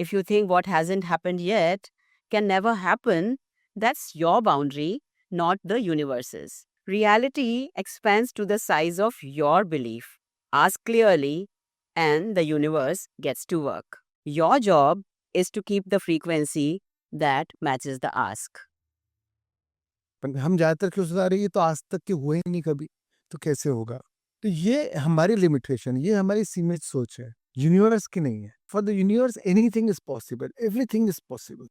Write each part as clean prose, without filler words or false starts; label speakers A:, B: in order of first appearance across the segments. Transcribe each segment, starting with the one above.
A: If you think what hasn't happened yet can never happen, that's your boundary, not the universe's. Reality expands to the size of your belief. Ask clearly, and the universe gets to work. Your job is to keep the frequency that matches the ask.
B: पर हम ज़्यादातर क्यों सुधार रहे हैं, ये तो आज तक के हुए ही नहीं कभी, तो कैसे होगा? तो ये हमारी लिमिटेशन, ये हमारी सीमित सोच है, यूनिवर्स की नहीं है। For the universe anything is possible, everything is possible.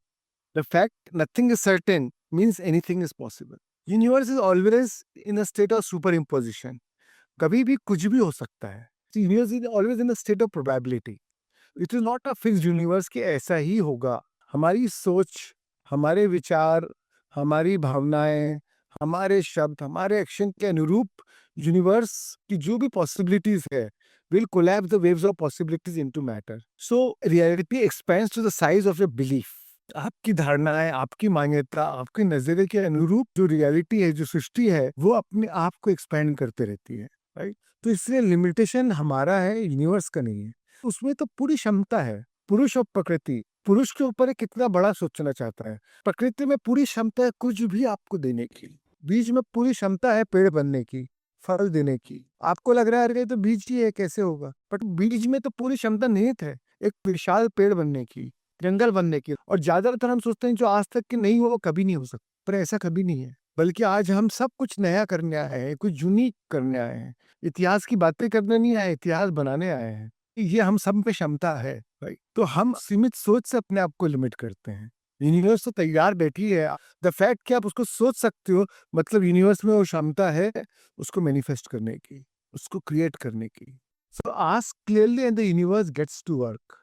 B: The fact nothing is certain means anything is possible. Universe is always in a state of super imposition, कभी भी कुछ भी हो सकता है। Universe is always in a state of probability. It is not a fix universe कि ऐसा ही होगा। हमारी सोच, हमारे विचार, हमारी भावनाएं, हमारे शब्द, हमारे एक्शन के अनुरूप यूनिवर्स की जो भी पॉसिबिलिटीज है will collapse the waves of possibilities into matter. So reality expands to the size of your belief. आपकी धारणाएं, आपकी मान्यता, आपके नजरिए के अनुरूप जो रियलिटी है, जो सृष्टि है, वो अपने आप को एक्सपेंड करते रहती है, राइट? तो इसलिए लिमिटेशन हमारा है, यूनिवर्स का नहीं है। उसमें तो पूरी क्षमता है। पुरुष और प्रकृति, पुरुष के ऊपर कितना बड़ा सोचना चाहता है, प्रकृति में पूरी क्षमता है कुछ भी आपको देने की, बीज में पूरी क्षमता है पेड़ बनने की, फल देने की। आपको लग रहा है अरे तो बीज ही है, कैसे होगा, बट बीज में तो पूरी क्षमता निहित है एक विशाल पेड़ बनने की, जंगल बनने की। और ज्यादातर हम सोचते हैं जो आज तक की नहीं हो वो कभी नहीं हो सकता, पर ऐसा कभी नहीं है। बल्कि आज हम सब कुछ नया करने आए हैं, कुछ यूनिक करने आए हैं। इतिहास की बातें करने नहीं आए, इतिहास बनाने आए हैं। ये हम सब में क्षमता है भाई। तो हम सीमित सोच से अपने आप को लिमिट करते हैं। यूनिवर्स तो तैयार बैठी है। द फैक्ट कि आप उसको सोच सकते हो, मतलब यूनिवर्स में वो क्षमता है उसको मैनिफेस्ट करने की, उसको क्रिएट करने की। So ask clearly and the universe gets to work.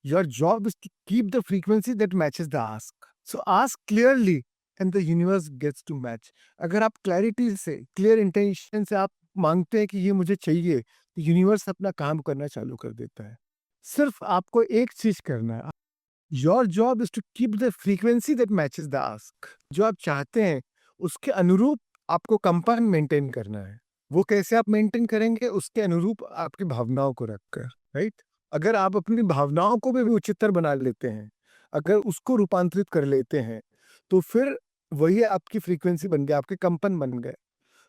B: Your job is to keep the frequency that matches the ask. So ask clearly and the universe gets to match. अगर आप clarity से, clear intention से आप मांगते हैं कि ये मुझे चाहिए, तो यूनिवर्स अपना काम करना चालू कर देता है। सिर्फ आपको एक चीज करना है, your job is to keep the frequency that matches the ask. जो आप चाहते हैं उसके अनुरूप आपको कंपन मेंटेन करना है। वो कैसे आप मेंटेन करेंगे? उसके अनुरूप आपकी भावनाओं को रखकर, राइट? अगर आप अपनी भावनाओं को भी उच्चतर बना लेते हैं, अगर उसको रूपांतरित कर लेते हैं, तो फिर वही आपकी फ्रीक्वेंसी बन गया, आपके कंपन बन गए,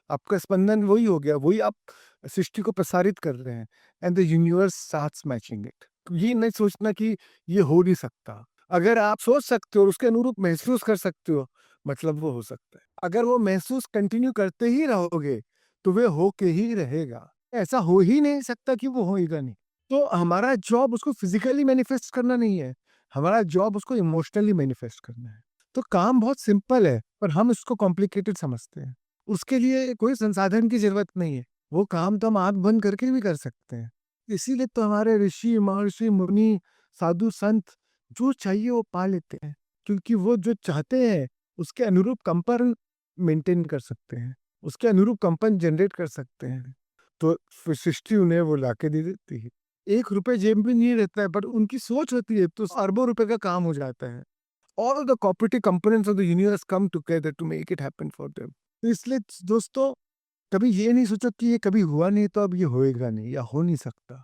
B: आपका स्पंदन वही हो गया, वही आप सृष्टि को प्रसारित कर रहे हैं। And the universe starts matching it. ये नहीं सोचना कि ये हो नहीं सकता। अगर आप सोच सकते हो और उसके अनुरूप महसूस कर सकते हो, मतलब वो हो सकता है। अगर वो महसूस कंटिन्यू करते ही रहोगे तो वे हो के ही रहेगा। ऐसा हो ही नहीं सकता कि वो होएगा नहीं। तो हमारा जॉब उसको फिजिकली मैनिफेस्ट करना नहीं है, हमारा जॉब उसको इमोशनली मैनिफेस्ट करना है। तो काम बहुत सिंपल है, पर हम इसको कॉम्प्लिकेटेड समझते हैं। उसके लिए कोई संसाधन की जरूरत नहीं है, वो काम तो हम आंख बंद करके भी कर सकते हैं। इसीलिए तो हमारे ऋषि, महर्षि, मुनि, साधु, संत जो चाहिए वो पा लेते हैं, क्योंकि वो जो चाहते हैं उसके अनुरूप कंपन मेंटेन कर सकते हैं, उसके अनुरूप कंपन जनरेट कर सकते हैं। तो फिर सृष्टि उन्हें वो लाके दे देती है। 1 रुपए जेब में नहीं रहता है, बट उनकी सोच होती है तो अरबों रुपए का काम हो जाता है। All the cooperative components of the universe come together to make it happen for them. तो इसलिए दोस्तों, कभी ये नहीं सोचो कि ये कभी हुआ नहीं तो अब ये होएगा नहीं या हो नहीं सकता।